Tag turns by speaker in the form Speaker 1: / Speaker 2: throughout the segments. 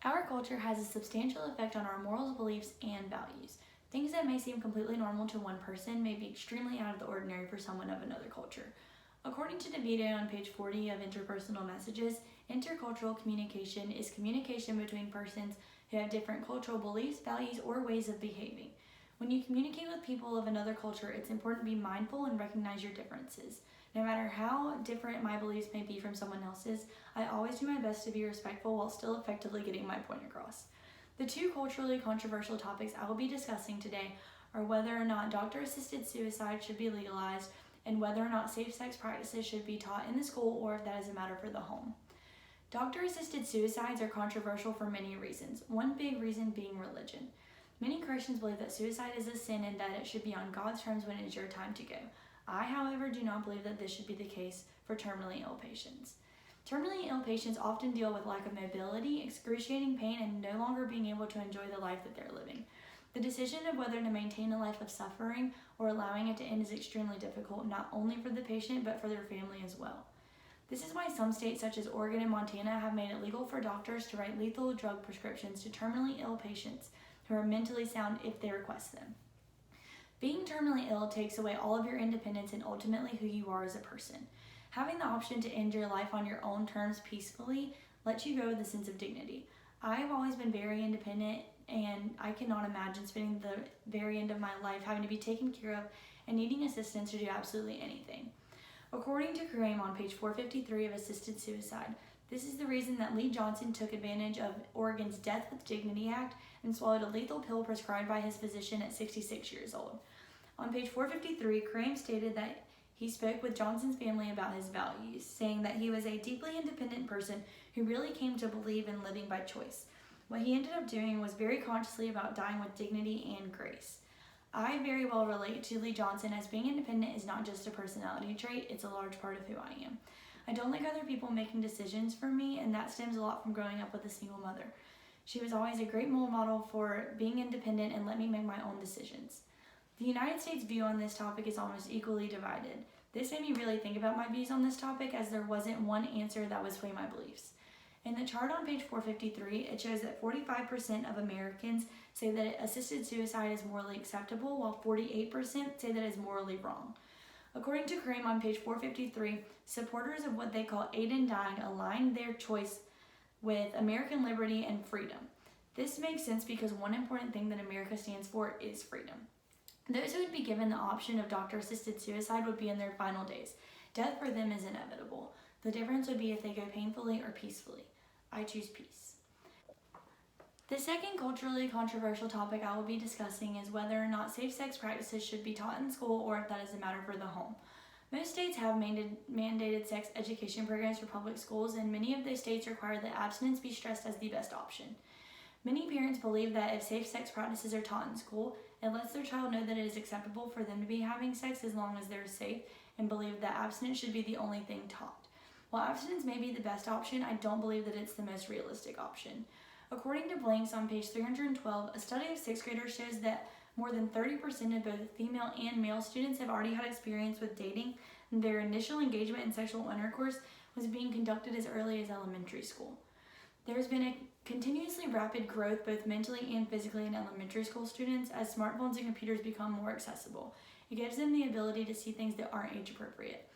Speaker 1: Our culture has a substantial effect on our morals, beliefs, and values. Things that may seem completely normal to one person may be extremely out of the ordinary for someone of another culture. According to DeVito on page 40 of Interpersonal Messages, intercultural communication is communication between persons who have different cultural beliefs, values, or ways of behaving. When you communicate with people of another culture, it's important to be mindful and recognize your differences. No matter how different my beliefs may be from someone else's, I always do my best to be respectful while still effectively getting my point across. The two culturally controversial topics I will be discussing today are whether or not doctor-assisted suicide should be legalized and whether or not safe-sex practices should be taught in the school or if that is a matter for the home. Doctor-assisted suicides are controversial for many reasons, one big reason being religion. Many Christians believe that suicide is a sin and that it should be on God's terms when it is your time to go. I, however, do not believe that this should be the case for terminally ill patients. Terminally ill patients often deal with lack of mobility, excruciating pain, and no longer being able to enjoy the life that they're living. The decision of whether to maintain a life of suffering or allowing it to end is extremely difficult, not only for the patient, but for their family as well. This is why some states such as Oregon and Montana have made it legal for doctors to write lethal drug prescriptions to terminally ill patients who are mentally sound if they request them. Being terminally ill takes away all of your independence and ultimately who you are as a person. Having the option to end your life on your own terms peacefully lets you go with a sense of dignity. I have always been very independent, and I cannot imagine spending the very end of my life having to be taken care of and needing assistance to do absolutely anything. According to Kareem on page 453 of Assisted Suicide, this is the reason that Lee Johnson took advantage of Oregon's Death with Dignity Act and swallowed a lethal pill prescribed by his physician at 66 years old. On page 453, Kareem stated that he spoke with Johnson's family about his values, saying that he was a deeply independent person who really came to believe in living by choice. What he ended up doing was very consciously about dying with dignity and grace. I very well relate to Lee Johnson, as being independent is not just a personality trait, it's a large part of who I am. I don't like other people making decisions for me, and that stems a lot from growing up with a single mother. She was always a great role model for being independent and let me make my own decisions. The United States' view on this topic is almost equally divided. This made me really think about my views on this topic, as there wasn't one answer that would sway my beliefs. In the chart on page 453, it shows that 45% of Americans say that assisted suicide is morally acceptable, while 48% say that it is morally wrong. According to Kareem on page 453, supporters of what they call aid in dying align their choice with American liberty and freedom. This makes sense because one important thing that America stands for is freedom. Those who would be given the option of doctor-assisted suicide would be in their final days. Death for them is inevitable. The difference would be if they go painfully or peacefully. I choose peace. The second culturally controversial topic I will be discussing is whether or not safe-sex practices should be taught in school or if that is a matter for the home. Most states have mandated sex education programs for public schools, and many of those states require that abstinence be stressed as the best option. Many parents believe that if safe-sex practices are taught in school, it lets their child know that it is acceptable for them to be having sex as long as they're safe, and believe that abstinence should be the only thing taught. While abstinence may be the best option, I don't believe that it's the most realistic option. According to Blanks on page 312, a study of 6th graders shows that more than 30% of both female and male students have already had experience with dating, and their initial engagement in sexual intercourse was being conducted as early as elementary school. There has been a continuously rapid growth both mentally and physically in elementary school students as smartphones and computers become more accessible. It gives them the ability to see things that aren't age appropriate.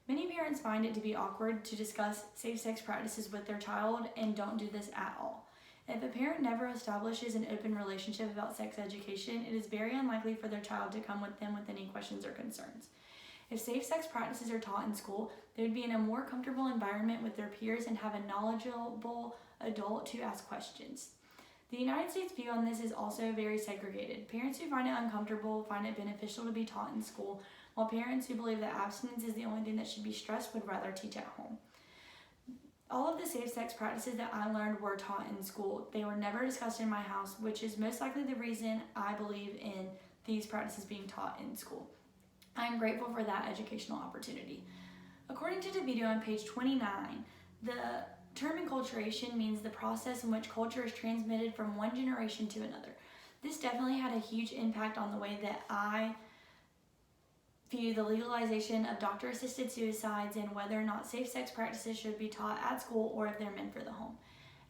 Speaker 1: Many parents find it to be awkward to discuss safe-sex practices with their child and don't do this at all. If a parent never establishes an open relationship about sex education, it is very unlikely for their child to come with them with any questions or concerns. If safe-sex practices are taught in school, they would be in a more comfortable environment with their peers and have a knowledgeable adult to ask questions. The United States' view on this is also very segregated. Parents who find it uncomfortable find it beneficial to be taught in school, while parents who believe that abstinence is the only thing that should be stressed would rather teach at home. All of the safe-sex practices that I learned were taught in school. They were never discussed in my house, which is most likely the reason I believe in these practices being taught in school. I am grateful for that educational opportunity. According to DeVito on page 29, the term enculturation means the process in which culture is transmitted from one generation to another. This definitely had a huge impact on the way that I view the legalization of doctor-assisted suicides and whether or not safe sex practices should be taught at school or if they're meant for the home.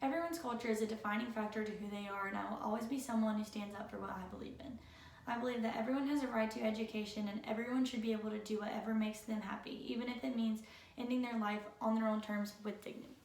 Speaker 1: Everyone's culture is a defining factor to who they are, and I will always be someone who stands up for what I believe in. I believe that everyone has a right to education, and everyone should be able to do whatever makes them happy, even if it means ending their life on their own terms with dignity.